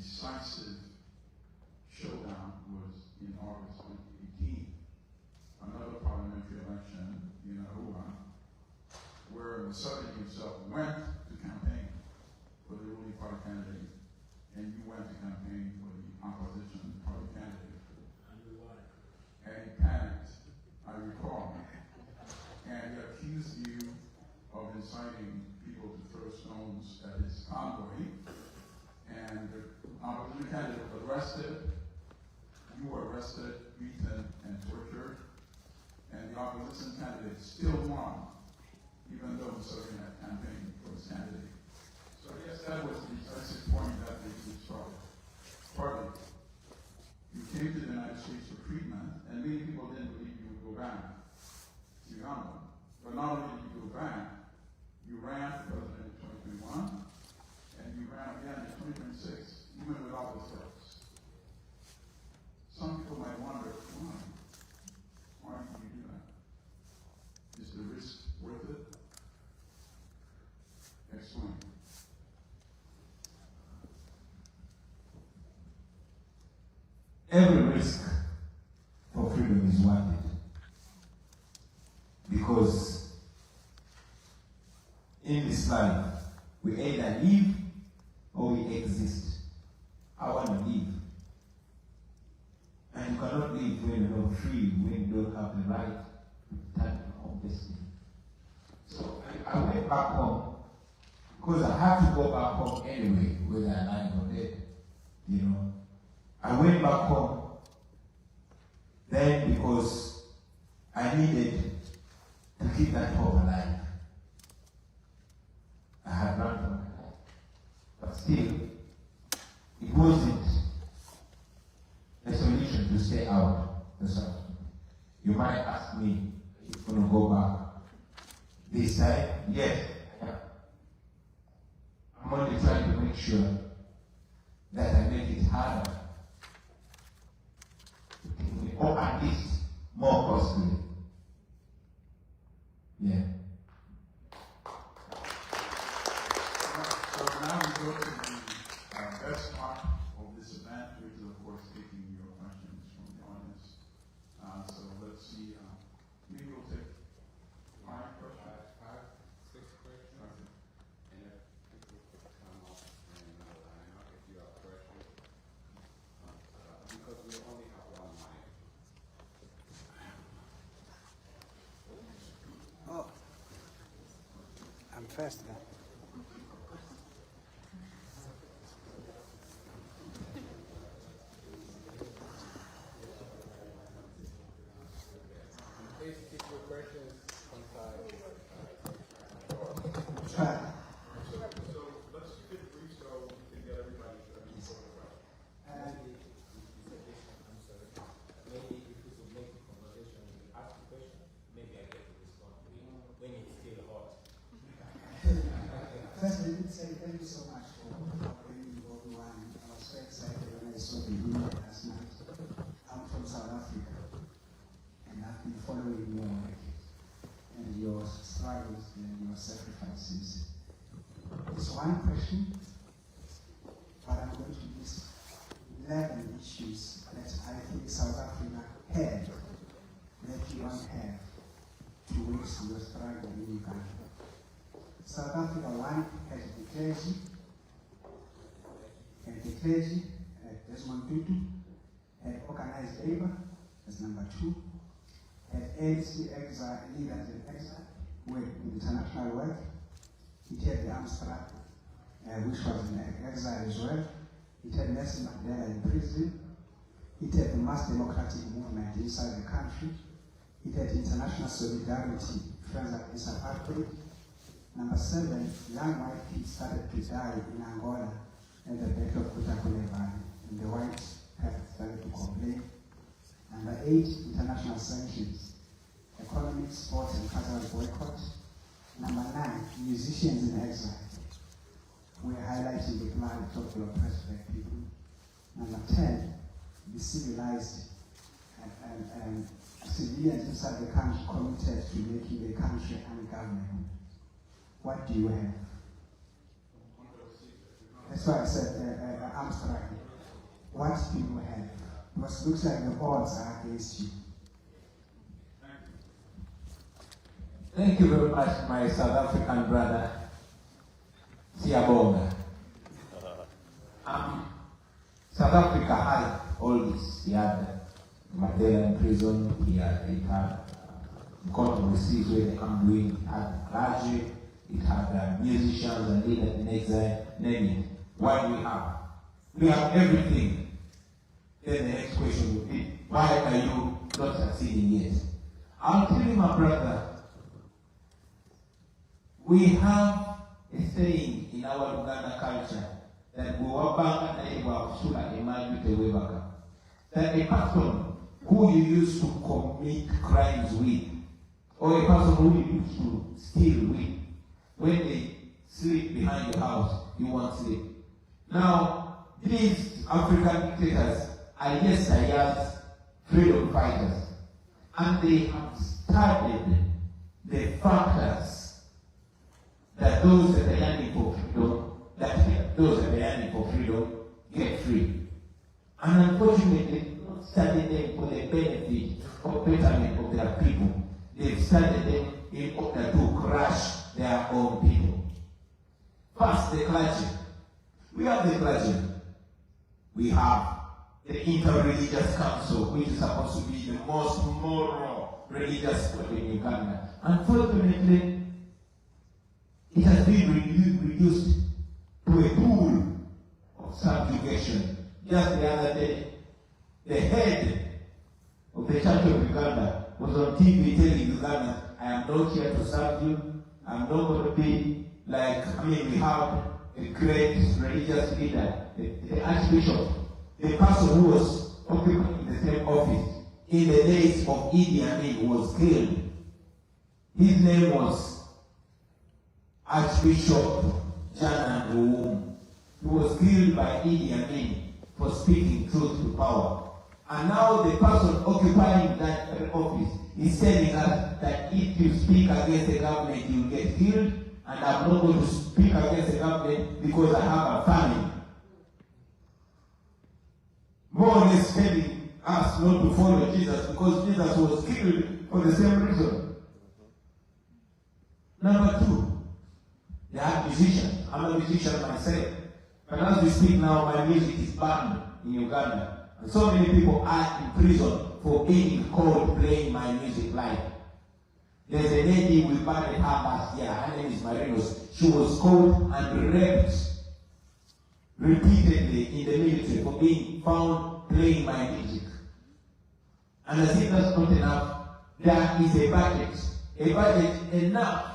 decisive showdown was in August 2018. Another parliamentary election in Arua, where Museveni himself went to campaign for the ruling party candidate, and you went to campaign for the opposition party candidate. And he panicked, I recall, and he accused you of inciting people to throw stones at his convoy, and the opposition candidate was arrested, you were arrested, beaten, and tortured, and the opposition candidate still won, even though Museveni had campaigned for his candidate. So I guess that was the decisive point that we started. Partly, you came to the United States for treatment, and many people didn't believe you would go back to Uganda. But not only did you go back, you ran for president in 2021, and you ran again in 2026, even without the threats. Some people might wonder, why? Why did you do that? Is the risk worth it? Explain. Every risk for freedom is worth it. Because in this life, we either live or we exist. I want to live. And you cannot live when you're not free, when you don't have the right to turn your own destiny. So I went back home because I have to go back home anyway, whether I like or dead. You know. I went back home then because I needed to keep that hope alive. I had run for my life. But still, it wasn't a solution to stay out. You might ask me if I'm going to go back this time. Yes, I'm only trying to make sure that I make it harder, or at least more costly. Yeah. So now we go to the best part of this event, which is, of course, taking your questions from the audience. So let's see. Maybe we'll take 5 questions. 5, 6 questions. Okay. And if people come up and line up if you have questions, because we only have one mic. Oh, I'm first then. Please keep your questions concise. Try. So let's keep it brief so we can get everybody to Maybe if we could make the conversation, ask the question, maybe I get to respond when it's still hot. First, let me say thank you so much for bringing Bobi. I was so excited when I saw the video last night. I'm from South Africa, and I've been following your work and your struggles and your sacrifices. There's one question, but I'm going to list 11 issues that I think South Africa had that you don't have to waste your struggle in Uganda. South Africa, one, has the clergy, and the clergy, Desmond Tutu, had organized labor, that's number 2, had ANC exile, leaders in exile, with international work. It had the Amstrad, which was in exile as well. It had Nelson Mandela in prison. It had the mass democratic movement inside the country. It had international solidarity, friends against apartheid. Number 7, young white kids started to die in Angola at the Battle of Kutakule Valley, and the whites have started to complain. Number 8, international sanctions, economic, sports, and cultural boycott. Number 9, musicians in exile. We're highlighting the plight of the oppressed black people. Number 10, the civilized and civilians inside the country committed to making the country ungovernable. What do you have? That's why I said I'm abstractly. What do you have? Because it looks like the odds are against you. Thank you very much, my South African brother, Siyabonga. South Africa had all this. He had Mandela in prison, he had controversies where they come doing, it had clergy, it had musicians and leaders in exile, name it. What do we have? We have everything. Then the next question would be, why are you not succeeding yet? I'll tell you, my brother, we have a saying in our Uganda culture that that a person who you used to commit crimes with, or a person who you used to steal with, when they sleep behind your house, you won't sleep. Now, these African dictators are yesterday's freedom fighters, and they have studied the factors that those that are yearning for freedom, that those that are yearning for freedom get free. And unfortunately, not studied them for the benefit or betterment of their people. They've studied them in order to crush their own people. First, the clergy. We have the clergy. We have the Interreligious Council, which is supposed to be the most moral religious body in Uganda. Unfortunately, it has been reduced to a pool of subjugation. Just the other day, the head of the Church of Uganda was on TV telling Ugandans, I am not here to serve you. I'm not going to be like, we have a great religious leader, the Archbishop, the person who was occupying the same office in the days of Idi Amin was killed. His name was Archbishop Jana Ngoumu. He was killed by Idi Amin for speaking truth to power. And now the person occupying that office is telling us that if you speak against the government, you'll get killed, and I'm not going to speak against the government because I have a family. More or less telling us not to follow Jesus because Jesus was killed for the same reason. Number two, they are musicians. I'm a musician myself. But as we speak now, my music is banned in Uganda. And so many people are in prison for being caught playing my music live. There's a lady we married her last year. Her name is Marinos. She was caught and raped repeatedly in the military for being found playing my music. And as if that's not enough, there is a budget enough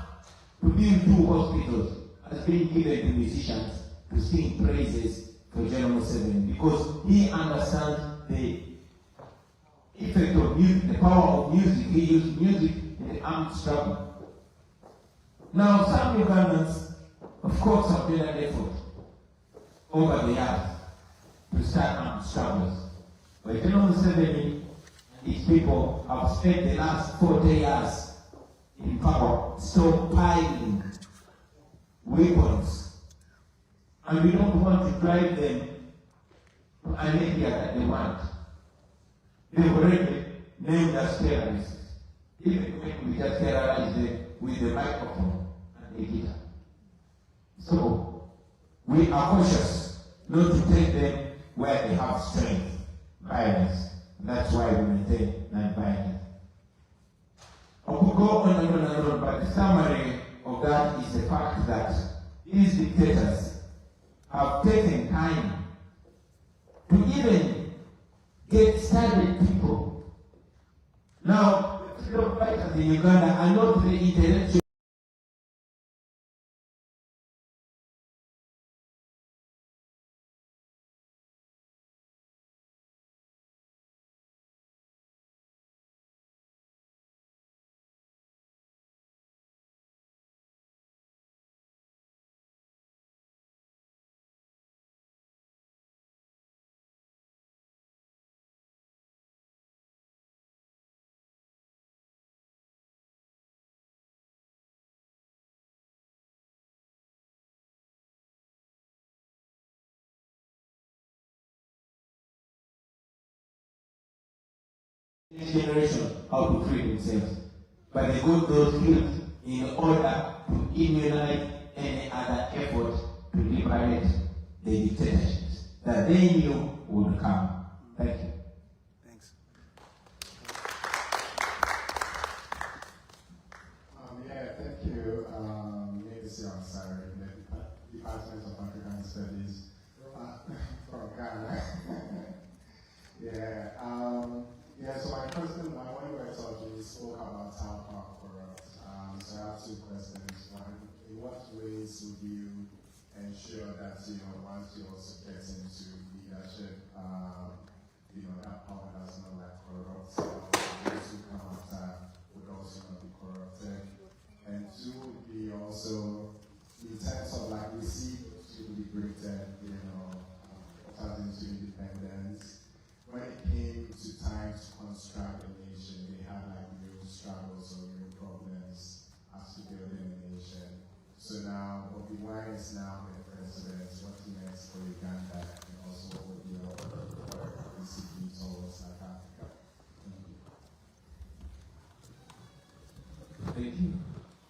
to build 2 hospitals has been given to musicians to sing praises for General 7 because he understands the effect of music, the power of music. He used music in the armed struggle. Now, some Ugandans, of course, have made an effort over the years to start armed struggles. But General 7, its people have spent the last 40 years in power, stockpiling weapons. And we don't want to drive them to an area that they want. They've already named us terrorists. Even when we just terrorize them with the microphone and the guitar. So, we are cautious not to take them where they have strength, violence. That's why we maintain non-violence. I could go on and on and on, but the summary of that is the fact that these dictators have taken time to even get started people. Now, the freedom fighters in Uganda are not the intellectual generation how to free themselves. But they got those skills in order to immunize any other effort to liberate the dictatorships that they knew would come. Thank you. Thanks. Yeah, thank you. Legacy on Saturday, the Department of African Studies from Ghana. Yeah, so my question, when we were talking, we spoke about how power corrupts. So I have two questions. One, in what ways would you ensure that, once you also get into leadership, that power does not corrupt, those who come after would also not be corrupted? And two would be also, in terms of we see people liberated, starting to independence. When it came to time to construct a nation, they had real struggles or real problems as to building a nation. So now, Bobi Wine is now the president. What's next for Uganda? And also, what would be our basically towards South Africa? Thank you.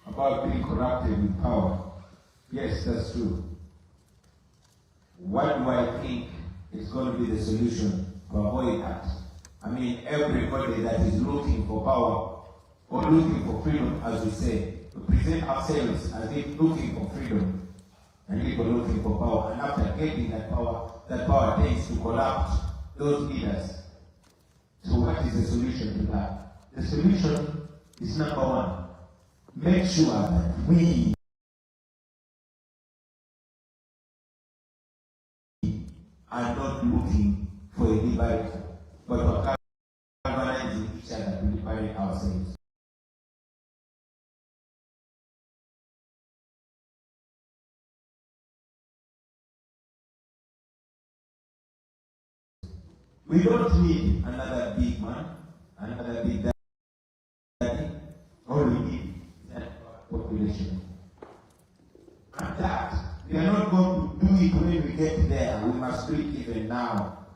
About being corrupted with power. Yes, that's true. What do I think is going to be the solution to avoid that? I mean, everybody that is looking for power or looking for freedom, as we say, we present ourselves as if looking for freedom and people looking for power. And after getting that power tends to corrupt those leaders. So what is the solution to that? The solution is number one. Make sure that we are not looking for a liberator, but are galvanizing each other to liberate ourselves. We don't need another big man, another big daddy. All we need is that population. And that, we are not going to do it when we get there. We must do it even now.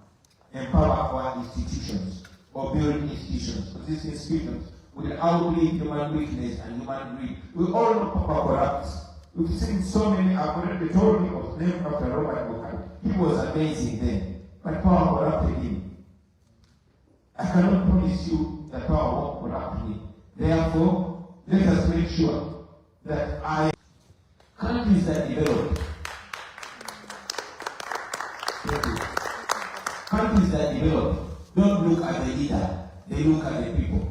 Empower our institutions or build institutions. Because these institutions will outlive human weakness and human greed. We all know Papa corrupts. We've seen so many. I've already told you was named after Robert Mugabe. He was amazing then, but power corrupted him. I cannot promise you that power won't corrupt me. Therefore, let us make sure that countries that develop, don't look at the leader, they look at the people.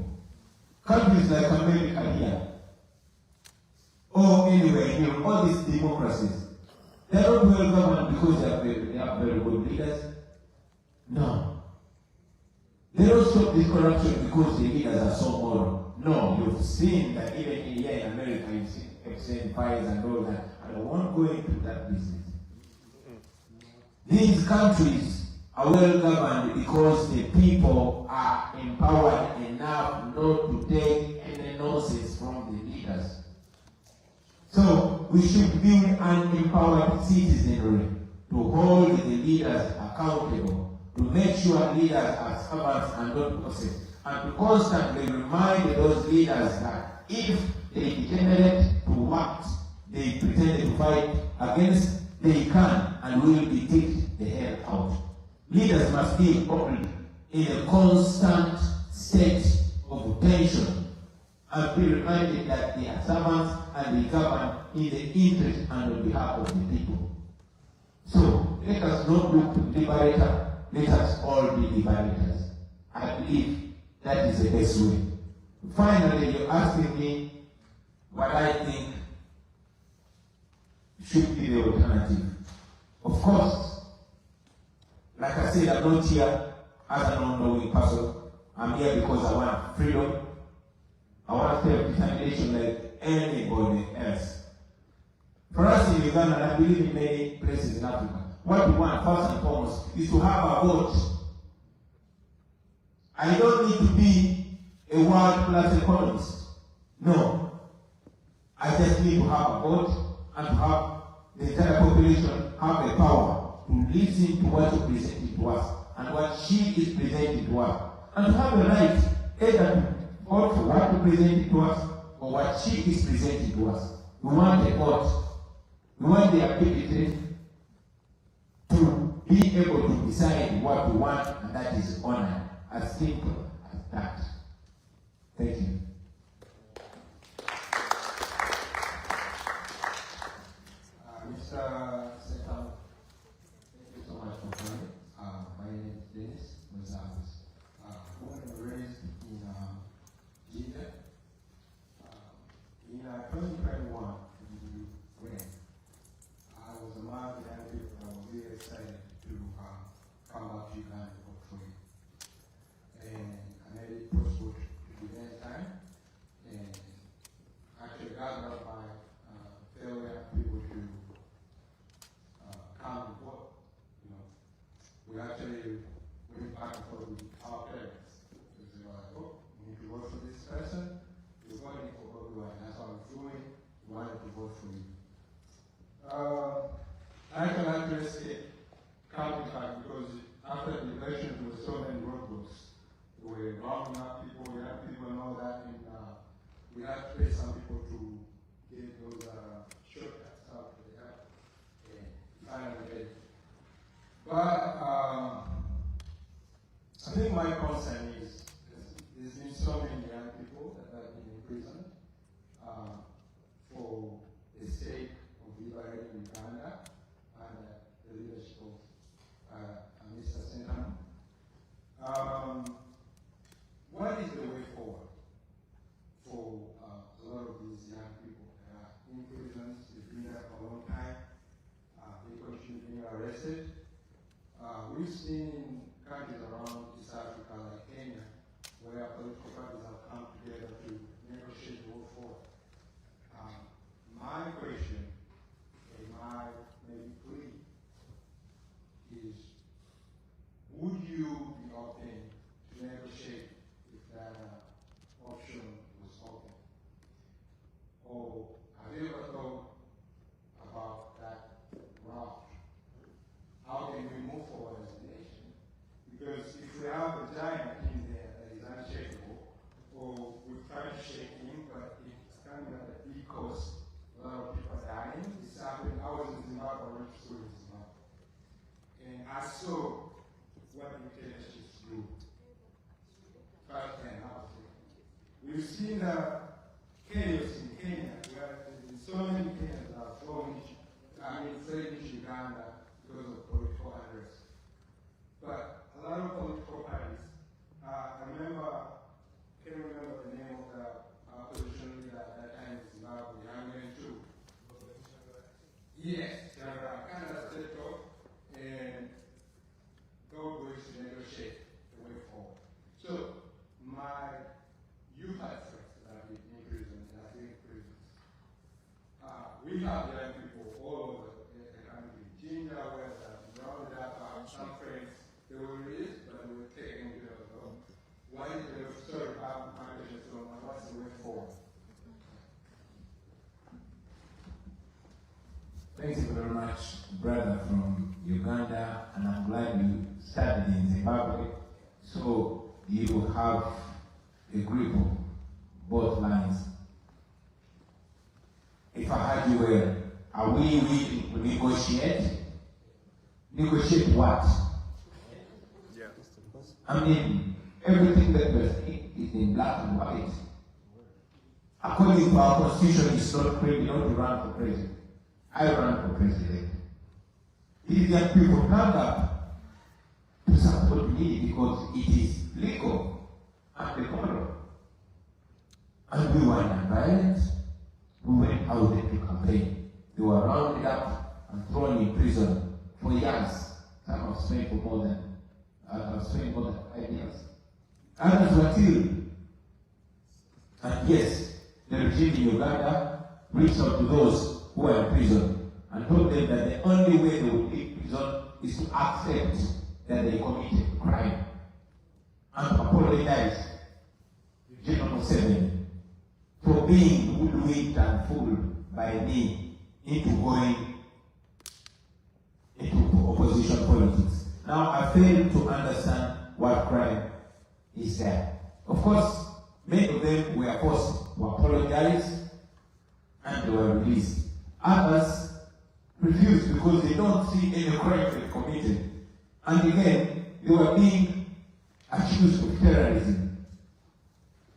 Countries like America here, or anywhere here, all these democracies, they are not well governed because they have very good leaders. No. They don't stop this corruption because the leaders are so moral. No, you've seen that even here in America, you've seen exchange fires and all that. I won't go into that business. These countries are well governed because the people are empowered enough not to take any nonsense from the leaders. So we should build an empowered citizenry to hold the leaders accountable, to make sure leaders are servants and not bosses, and to constantly remind those leaders that if they degenerate to what they pretend to fight against, they can and will be kicked the hell out. Leaders must be opened in a constant state of tension and be reminded that they are servants and they govern in the interest and on behalf of the people. So let us not look to liberator, let us all be liberators. I believe that is the best way. Finally, you're asking me what I think should be the alternative. Of course, like I said, I'm not here as an unknowing person. I'm here because I want freedom. I want self-determination like anybody else. For us in Uganda, and I believe in many places in Africa, what we want first and foremost is to have a vote. I don't need to be a world-class economist. No. I just need to have a vote and to have the entire population have the power to listen to what you're presenting to us and what she is presenting to us. And to have a right either to vote for what to present to us or what she is presenting to us. We want a vote. We want the ability to be able to decide what we want, and that is honored. As simple as that. Thank you. Mr. Setam, thank you so much for coming. My name is Dennis Mozambique. Born and raised in Jinja. In 2021, when I was among the young people, I was really excited to come back to Uganda for free. And I made it possible to do that time. And actually gathered my fellow young people to come and vote. You know, we actually went back and forth with our parents. Because they were like, oh, we need to vote for this person. We're voting for Bobi, and that's what we're doing. We wanted to vote for you. I can address it county fact because after the election there were so many roadblocks. They were rounding up people, young people and all that, and we had to pay some people to get those shortcuts out that they have. And finally get it. But I think my concern is there's been so many young people that have been in prison for the sake of liberating Uganda under the leadership of Mr. Sentam. What is the way forward for a lot of these young people that are in prisons? They've been there for a long time. They continue being arrested. We've seen in countries around East Africa like Kenya where political parties have come together to negotiate the way forward. My question and my maybe plea is, would you be open to negotiate if that option was open? Or have you ever thought about that route? How can we move forward as a nation? Because if we have a giant in there that is unshakable, or we try to shake him, but it's coming at a big cost, a lot of people are dying. It's happening. I was in Zimbabwe, I went to school in Zimbabwe. And I saw what dictatorships do. Firsthand, I was there. We've seen the chaos in Kenya, where so many Kenyans are flowing, fled into Uganda because of political unrest. But a lot of political parties, I can't remember the name of the opposition leader at that time in Zimbabwe, I went to. Yes, they are kind of stepped up and God ways to negotiate the way forward. So, my youth had friends that have been in prison and have been in prisons. We have young people all over the country. Ginger, where they have rounded up some friends, they were released, but they were taken to the home. Why did they story about my question so much? What's the way forward? Thank you very much, brother from Uganda, and I'm glad you started in Zimbabwe, so you have a grip of both lines. If I heard you well, are we willing to negotiate? Negotiate what? Yeah. I mean, everything that we're saying is in black and white. According to our constitution, it's not criminal to run for president. I ran for president. These young people turned up to support me because it is legal and moral. And we were non-violent. We went out there to campaign. They were rounded up and thrown in prison for years. Some have spent more than 5 years. Others were killed. And yes, the regime in Uganda reached out to those who were in prison and told them that the only way they would leave prison is to accept that they committed crime and to apologize to General Museveni for being hoodwinked and fooled by me into going into opposition politics. Now I fail to understand what crime is there. Of course, many of them were forced to apologize and they were released. Others refused because they don't see any crime they committed. And again, they were being accused of terrorism.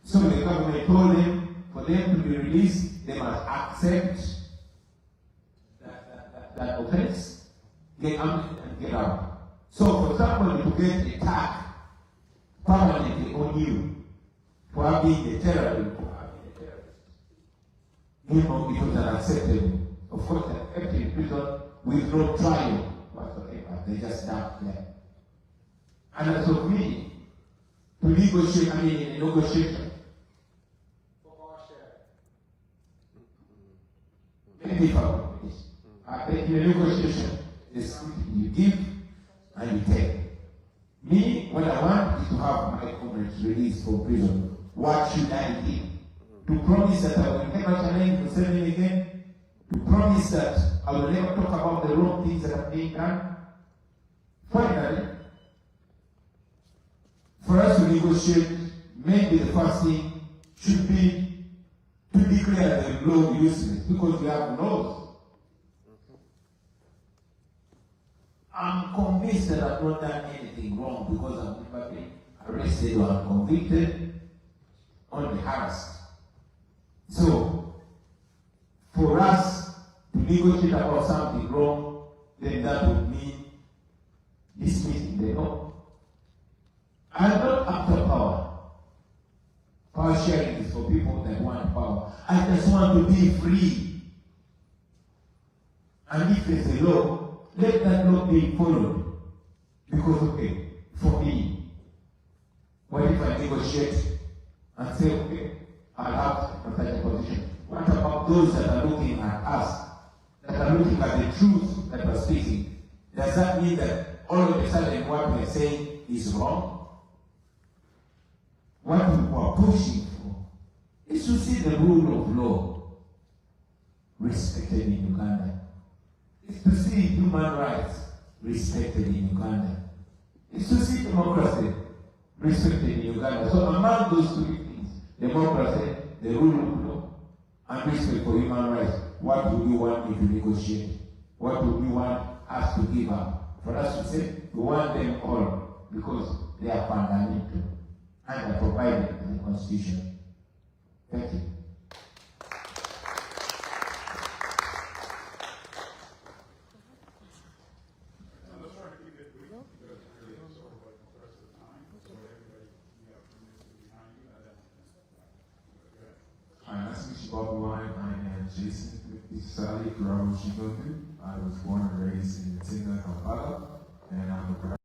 So the government told them, for them to be released, they must accept that offense, get out and get out. So for somebody to get attacked permanently on you for being a terrorist, it was unacceptable. Of course, they kept in prison with no trial whatsoever. They just dumped them. And as of me, to negotiate, in a negotiation, maybe if I in a negotiation, there's something you give and you take. Me, what I want is to have my comrades released from prison. What should I give? To promise that I will never challenge Museveni again? To promise that I will never talk about the wrong things that are being done? Finally, for us to negotiate, maybe the first thing should be to declare the law useless, because we have laws. I'm convinced that I've not done anything wrong because I've never been arrested or convicted, only harassed. So, for us to negotiate about something wrong, then that would mean dismissing the law. I'm not after power. Power sharing is for people that want power. I just want to be free. And if there's a law, let that law be followed. Because, okay, for me, what if I negotiate and say, okay, I'll have such a position? What about those that are looking at us, that are looking at the truth that we're speaking? Does that mean that all of a sudden what we're saying is wrong? What we are pushing for is to see the rule of law respected in Uganda. It's to see human rights respected in Uganda. It's to see democracy respected in Uganda. So among those three things, democracy, the rule of law, and respect for human rights, what would you want me to negotiate? What would you want us to give up? For us to say, we want them all because they are fundamental and are provided in the Constitution. Thank you. Hi, nice to meet you, Bobi. I am Jason Isali Kuramu Shigoku. I was born and raised in Tinga, Kampala, and I'm a graduate.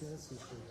Yes, we should.